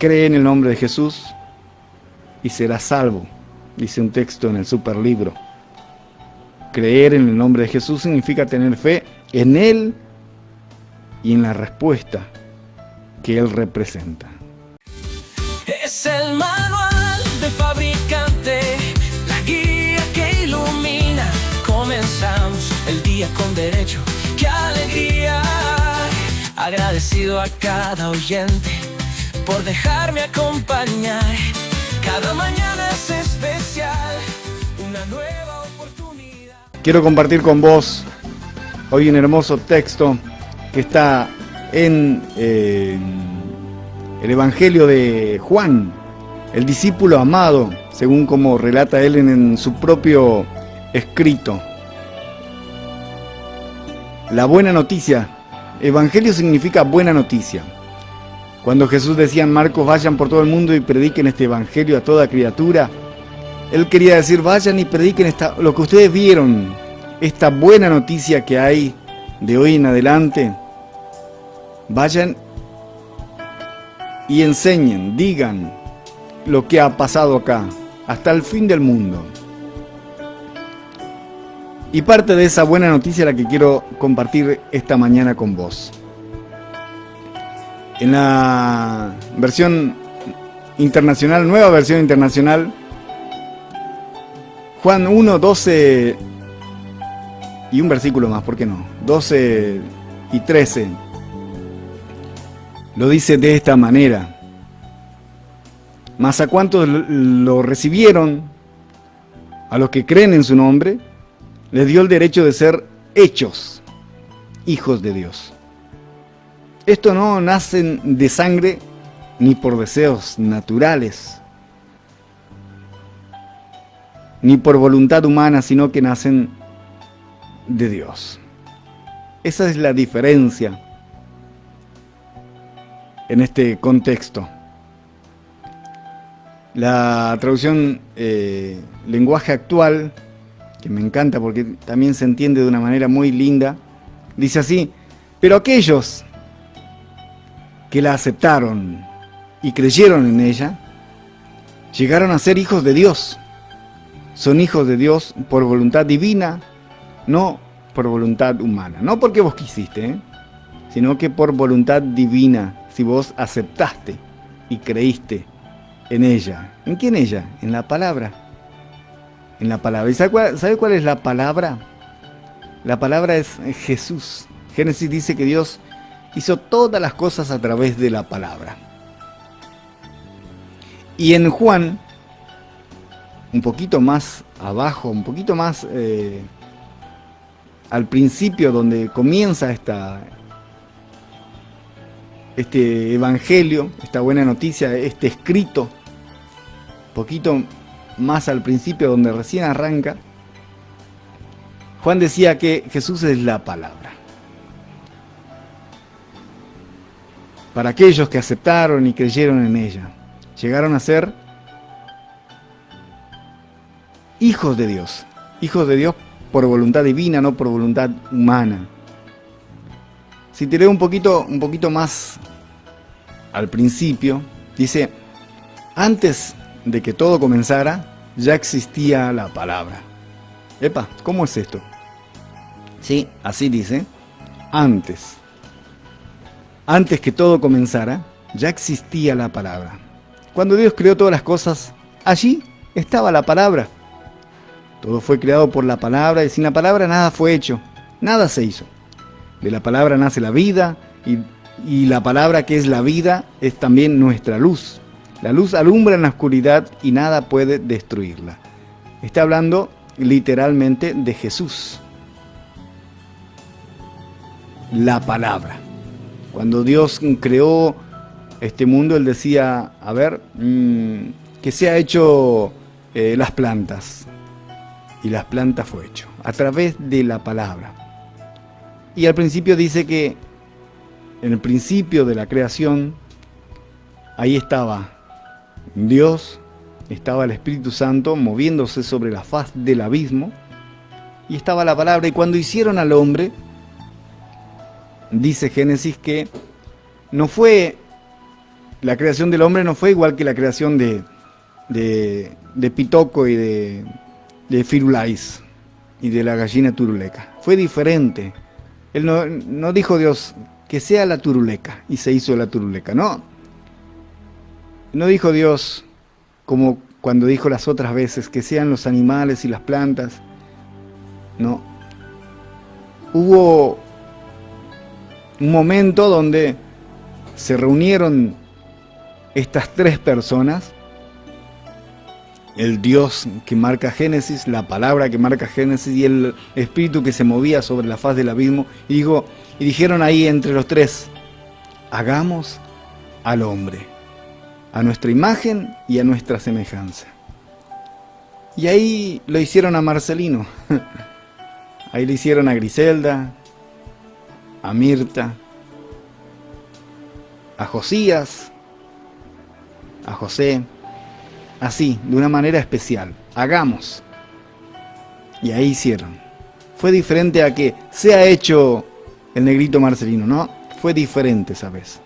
cree en el nombre de Jesús y serás salvo, dice un texto en el Superlibro. Creer en el nombre de Jesús significa tener fe en Él y en la respuesta que Él representa. Es el manual del fabricante, la guía que ilumina. Comenzamos el día con derecho, qué alegría. Agradecido a cada oyente por dejarme acompañar. Cada mañana es especial, una nueva oportunidad. Quiero compartir con vos hoy un hermoso texto que está en el Evangelio de Juan, el discípulo amado, según como relata él en su propio escrito. La buena noticia. Evangelio significa buena noticia. Cuando Jesús decía en Marcos, vayan por todo el mundo y prediquen este evangelio a toda criatura, Él quería decir, vayan y prediquen lo que ustedes vieron, esta buena noticia que hay de hoy en adelante. Vayan y enseñen, digan lo que ha pasado acá, hasta el fin del mundo. Y parte de esa buena noticia la que quiero compartir esta mañana con vos. En la versión internacional, nueva versión internacional, Juan 1, 12 y un versículo más, ¿por qué no? 12 y 13. Lo dice de esta manera. Mas a cuantos lo recibieron, a los que creen en su nombre, les dio el derecho de ser hechos hijos de Dios. Estos no nacen de sangre ni por deseos naturales, ni por voluntad humana, sino que nacen de Dios. Esa es la diferencia en este contexto. La traducción lenguaje actual, que me encanta porque también se entiende de una manera muy linda, dice así: pero aquellos que la aceptaron y creyeron en ella, llegaron a ser hijos de Dios. Son hijos de Dios por voluntad divina, no por voluntad humana. No porque vos quisiste, sino que por voluntad divina, si vos aceptaste y creíste en ella. ¿En quién ella? En la palabra. En la palabra. ¿Y sabe cuál es la palabra? La palabra es Jesús. Génesis dice que Dios hizo todas las cosas a través de la palabra. Y en Juan, un poquito más abajo, un poquito más al principio, donde comienza este evangelio, esta buena noticia, este escrito, un poquito más al principio, donde recién arranca, Juan decía que Jesús es la palabra. Para aquellos que aceptaron y creyeron en ella, llegaron a ser hijos de Dios por voluntad divina, no por voluntad humana. Si te leo un poquito más al principio, dice: antes de que todo comenzara, ya existía la palabra. Epa, ¿cómo es esto? Sí, así dice: antes que todo comenzara, ya existía la palabra. Cuando Dios creó todas las cosas, allí estaba la palabra. Todo fue creado por la palabra, y sin la palabra nada fue hecho, nada se hizo. De la palabra nace la vida, y la palabra que es la vida es también nuestra luz. La luz alumbra en la oscuridad y nada puede destruirla. Está hablando literalmente de Jesús. La palabra. Cuando Dios creó este mundo, Él decía, a ver, que sea hecho las plantas. Y las plantas fue hecho a través de la palabra. Y al principio dice que en el principio de la creación, ahí estaba Dios, estaba el Espíritu Santo moviéndose sobre la faz del abismo, y estaba la palabra. Y cuando hicieron al hombre, dice Génesis que no fue la creación del hombre no fue igual que la creación de Pitoco y de Firulais y de la gallina turuleca. Fue diferente. Él no dijo Dios que sea la turuleca y se hizo la turuleca, no. No dijo Dios como cuando dijo las otras veces que sean los animales y las plantas. No. Hubo un momento donde se reunieron estas tres personas, el Dios que marca Génesis, la palabra que marca Génesis y el espíritu que se movía sobre la faz del abismo, y dijeron ahí entre los tres: hagamos al hombre a nuestra imagen y a nuestra semejanza. Y ahí lo hicieron a Marcelino, ahí lo hicieron a Griselda, a Mirta, a Josías, a José, así, de una manera especial. Hagamos. Y ahí hicieron. Fue diferente a que se ha hecho el negrito Marcelino, ¿no? Fue diferente esa vez.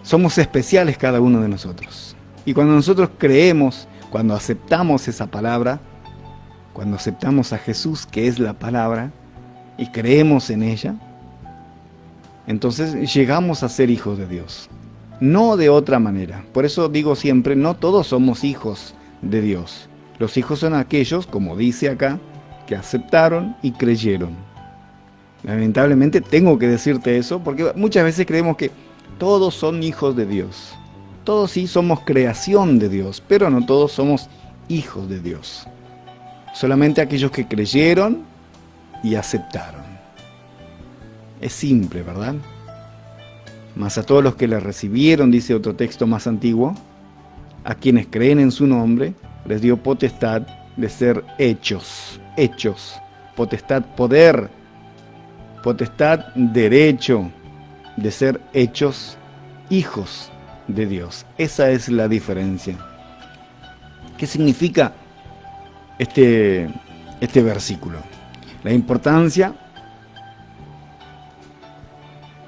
Somos especiales cada uno de nosotros. Y cuando nosotros creemos, cuando aceptamos esa palabra, cuando aceptamos a Jesús, que es la palabra, y creemos en ella, entonces llegamos a ser hijos de Dios. No de otra manera. Por eso digo siempre, no todos somos hijos de Dios. Los hijos son aquellos, como dice acá, que aceptaron y creyeron. Lamentablemente tengo que decirte eso, porque muchas veces creemos que todos son hijos de Dios. Todos sí somos creación de Dios, pero no todos somos hijos de Dios. Solamente aquellos que creyeron y aceptaron. Es simple, ¿verdad? Mas a todos los que le recibieron, dice otro texto más antiguo, a quienes creen en su nombre, les dio potestad de ser hechos, potestad, poder, potestad, derecho de ser hechos hijos de Dios. Esa es la diferencia. ¿Qué significa este versículo? La importancia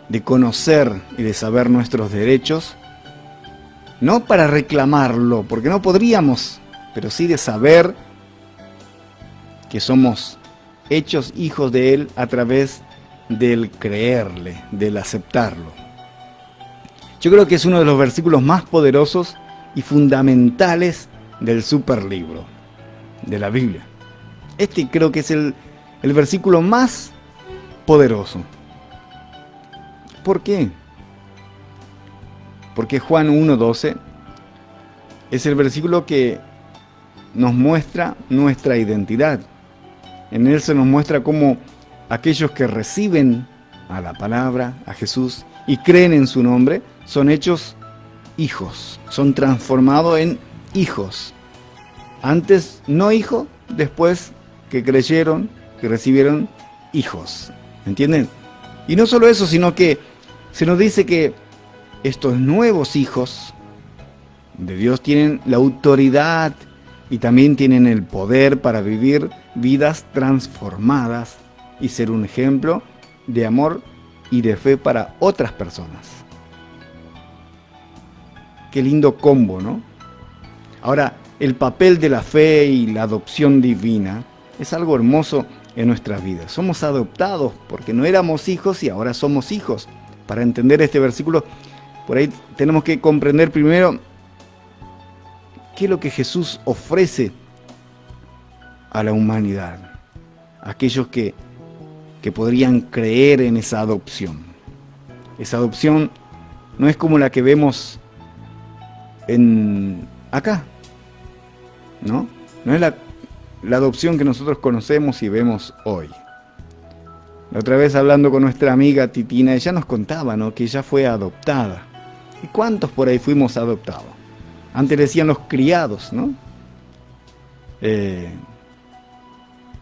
de conocer y de saber nuestros derechos, no para reclamarlo, porque no podríamos, pero sí de saber que somos hechos hijos de Él a través del creerle, del aceptarlo. Yo creo que es uno de los versículos más poderosos y fundamentales del superlibro, de la Biblia. Este creo que es el versículo más poderoso. ¿Por qué? Porque Juan 1:12 es el versículo que nos muestra nuestra identidad. En él se nos muestra cómo aquellos que reciben a la palabra, a Jesús, y creen en su nombre, son hechos hijos, son transformados en hijos. Antes no hijo, después que creyeron, que recibieron hijos. ¿Entienden? Y no solo eso, sino que se nos dice que estos nuevos hijos de Dios tienen la autoridad y también tienen el poder para vivir vidas transformadas y ser un ejemplo de amor y de fe para otras personas. Qué lindo combo, ¿no? Ahora, el papel de la fe y la adopción divina es algo hermoso en nuestras vidas. Somos adoptados porque no éramos hijos y ahora somos hijos. Para entender este versículo, por ahí tenemos que comprender primero qué es lo que Jesús ofrece a la humanidad, a aquellos que podrían creer en esa adopción. Esa adopción no es como la que vemos acá, ¿no? No es la adopción que nosotros conocemos y vemos hoy. La otra vez hablando con nuestra amiga Titina, ella nos contaba, ¿no?, que ella fue adoptada. ¿Y cuántos por ahí fuimos adoptados? Antes decían los criados, ¿no?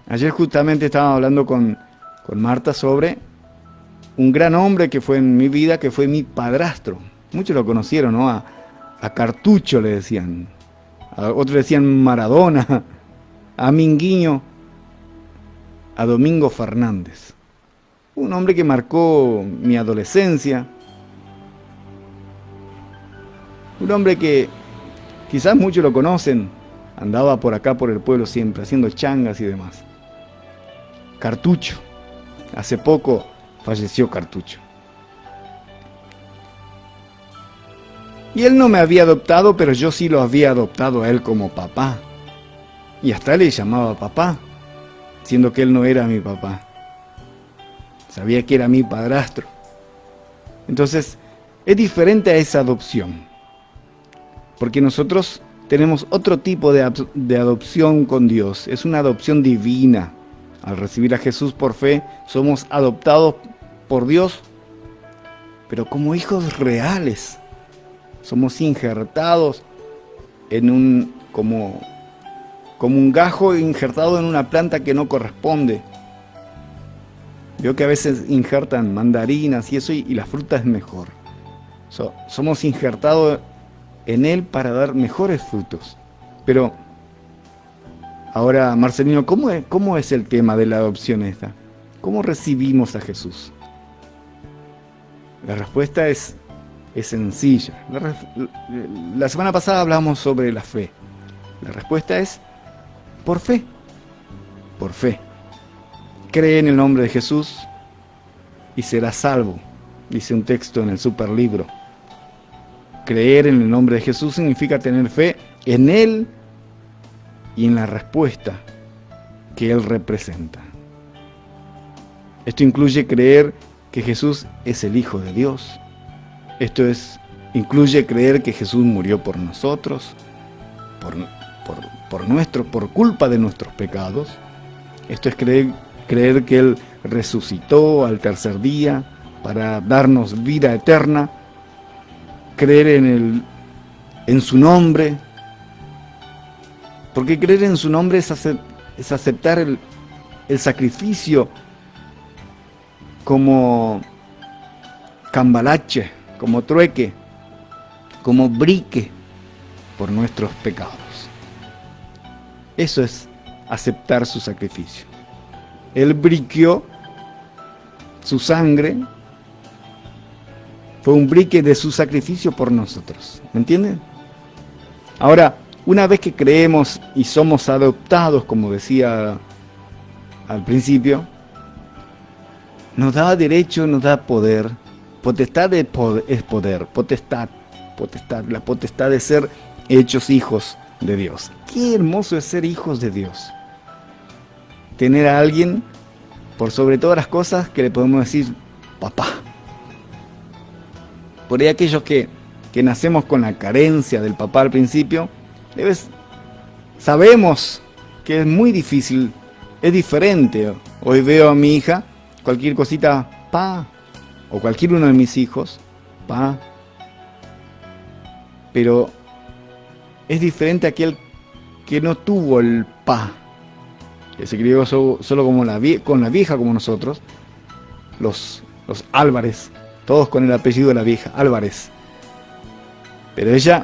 Ayer justamente estaba hablando con Marta sobre un gran hombre que fue en mi vida, que fue mi padrastro. Muchos lo conocieron, ¿no? A Cartucho le decían. A otros le decían Maradona. A Minguiño. A Domingo Fernández. Un hombre que marcó mi adolescencia. Un hombre que quizás muchos lo conocen, andaba por acá por el pueblo siempre, haciendo changas y demás. Cartucho. Hace poco falleció Cartucho. Y él no me había adoptado, pero yo sí lo había adoptado a él como papá. Y hasta le llamaba papá, siendo que él no era mi papá. Sabía que era mi padrastro. Entonces, es diferente a esa adopción. Porque nosotros tenemos otro tipo de adopción con Dios. Es una adopción divina. Al recibir a Jesús por fe, somos adoptados por Dios, pero como hijos reales. Somos injertados en como un gajo injertado en una planta que no corresponde. Veo que a veces injertan mandarinas y eso, y la fruta es mejor. Somos injertados en él para dar mejores frutos. Pero ahora, Marcelino, ¿cómo es el tema de la adopción esta? ¿Cómo recibimos a Jesús? La respuesta es sencilla. La semana pasada hablamos sobre la fe. La respuesta es por fe. Por fe. Cree en el nombre de Jesús y serás salvo, dice un texto en el Superlibro. Creer en el nombre de Jesús significa tener fe en Él y en la respuesta que Él representa. Esto incluye creer que Jesús es el Hijo de Dios. Incluye creer que Jesús murió por nosotros, por culpa de nuestros pecados. Esto es creer que Él resucitó al tercer día para darnos vida eterna. Creer en su nombre. Porque creer en su nombre es aceptar el sacrificio como cambalache, como trueque, como brique por nuestros pecados. Eso es aceptar su sacrificio. Él briqueó su sangre, fue un brique de su sacrificio por nosotros. ¿Me entienden? Ahora, una vez que creemos y somos adoptados, como decía al principio, nos da derecho, nos da poder. Potestad es poder, potestad, la potestad de ser hechos hijos de Dios. Qué hermoso es ser hijos de Dios. Tener a alguien, por sobre todas las cosas, que le podemos decir papá. Por ahí aquellos que nacemos con la carencia del papá al principio, sabemos que es muy difícil, es diferente. Hoy veo a mi hija, cualquier cosita, pa, o cualquier uno de mis hijos, pa. Pero es diferente a aquel que no tuvo el pa, que se crió solo con la vieja como nosotros, los Álvarez, todos con el apellido de la vieja, Álvarez. Pero ella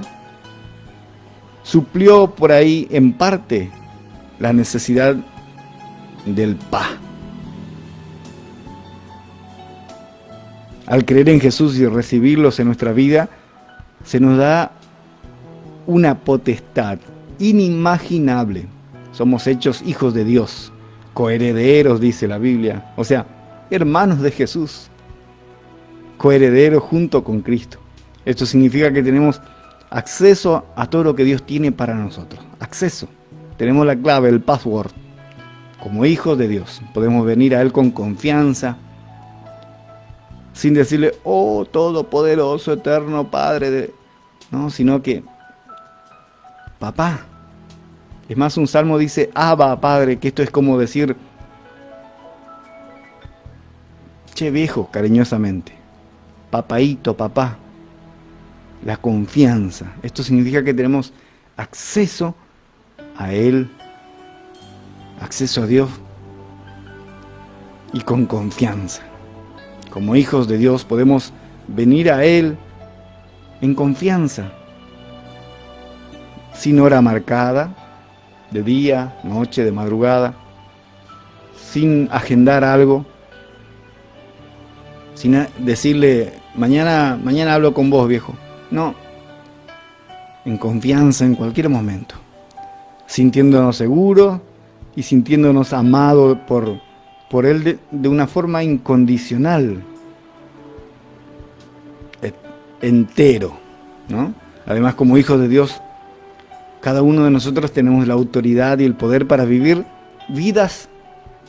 suplió por ahí en parte la necesidad del pa. Al creer en Jesús y recibirlos en nuestra vida, se nos da una potestad inimaginable. Somos hechos hijos de Dios, coherederos, dice la Biblia. O sea, hermanos de Jesús, coherederos junto con Cristo. Esto significa que tenemos acceso a todo lo que Dios tiene para nosotros. Acceso. Tenemos la clave, el password. Como hijos de Dios, podemos venir a Él con confianza, sin decirle, oh, todopoderoso, eterno Padre. No, sino que, papá. Es más, un salmo dice, Abba, Padre, que esto es como decir, che viejo, cariñosamente. Papaíto, papá. La confianza. Esto significa que tenemos acceso a Él, acceso a Dios, y con confianza. Como hijos de Dios podemos venir a Él en confianza, sin hora marcada, de día, noche, de madrugada, sin agendar algo, sin decirle, mañana hablo con vos, viejo. No, en confianza en cualquier momento, sintiéndonos seguros y sintiéndonos amados por Él de una forma incondicional, entero, ¿no? Además, como hijos de Dios, cada uno de nosotros tenemos la autoridad y el poder para vivir vidas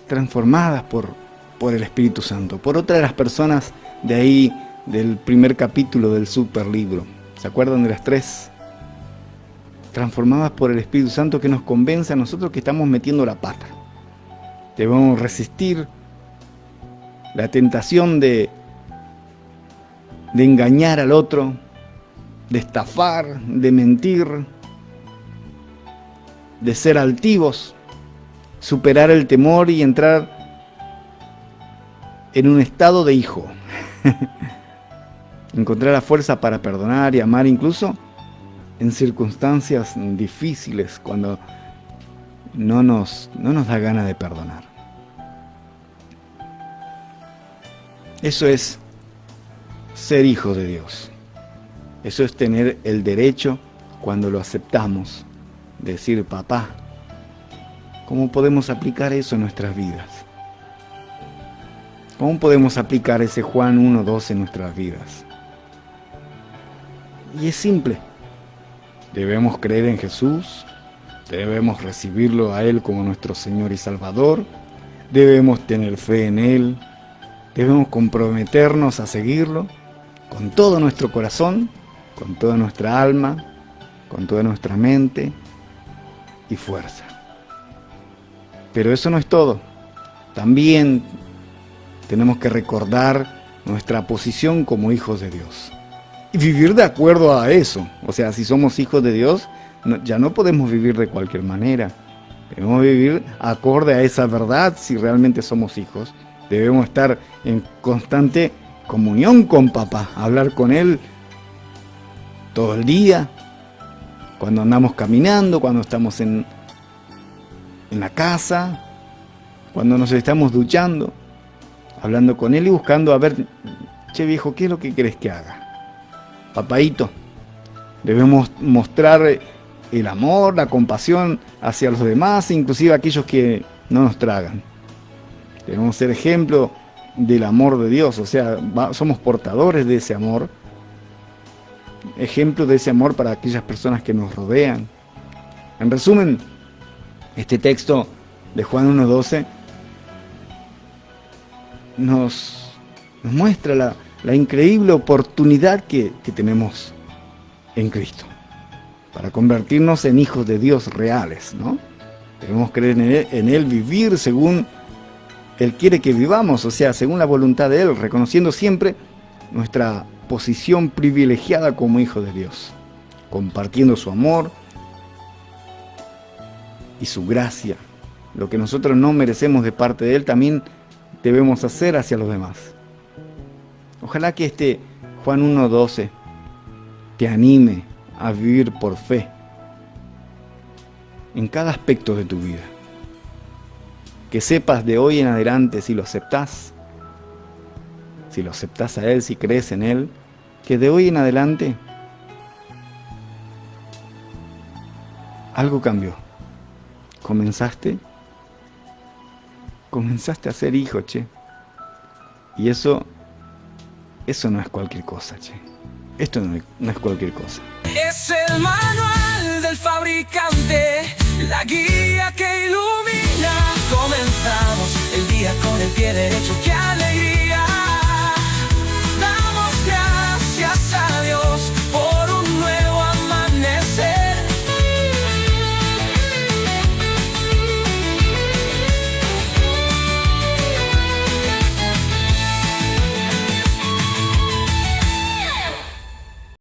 transformadas por el Espíritu Santo, por otra de las personas de ahí, del primer capítulo del super libro. ¿Se acuerdan de las 3? Transformadas por el Espíritu Santo que nos convence a nosotros que estamos metiendo la pata. Debemos resistir la tentación de engañar al otro, de estafar, de mentir, de ser altivos, superar el temor y entrar en un estado de hijo. Encontrar la fuerza para perdonar y amar incluso en circunstancias difíciles, cuando no nos da gana de perdonar. Eso es ser hijo de Dios. Eso es tener el derecho, cuando lo aceptamos, de decir: papá. ¿Cómo podemos aplicar eso en nuestras vidas? ¿Cómo podemos aplicar ese Juan 1:12 en nuestras vidas? Y es simple. Debemos creer en Jesús, debemos recibirlo a Él como nuestro Señor y Salvador, debemos tener fe en Él, debemos comprometernos a seguirlo con todo nuestro corazón, con toda nuestra alma, con toda nuestra mente y fuerza. Pero eso no es todo. También tenemos que recordar nuestra posición como hijos de Dios y vivir de acuerdo a eso. O sea, si somos hijos de Dios, ya no podemos vivir de cualquier manera. Debemos vivir acorde a esa verdad. Si realmente somos hijos, debemos estar en constante comunión con papá, hablar con Él todo el día, cuando andamos caminando, cuando estamos en la casa, cuando nos estamos duchando, hablando con Él y buscando a ver: che viejo, ¿qué es lo que querés que haga? Papaíto. Debemos mostrar el amor, la compasión hacia los demás, inclusive aquellos que no nos tragan. Debemos ser ejemplo del amor de Dios, o sea, somos portadores de ese amor, ejemplo de ese amor para aquellas personas que nos rodean. En resumen, este texto de Juan 1:12 nos muestra la increíble oportunidad que tenemos en Cristo para convertirnos en hijos de Dios reales, ¿no? Debemos creer en Él, vivir según Él quiere que vivamos, o sea, según la voluntad de Él, reconociendo siempre nuestra posición privilegiada como hijos de Dios, compartiendo su amor y su gracia. Lo que nosotros no merecemos de parte de Él, también debemos hacer hacia los demás. Ojalá que este Juan 1:12 te anime a vivir por fe en cada aspecto de tu vida. Que sepas de hoy en adelante, si lo aceptás a Él, si crees en Él, que de hoy en adelante algo cambió. Comenzaste a ser hijo, che. Y eso no es cualquier cosa, che. Esto no es cualquier cosa. Es el manual del fabricante, la guía que ilumina. Comenzamos el día con el pie derecho.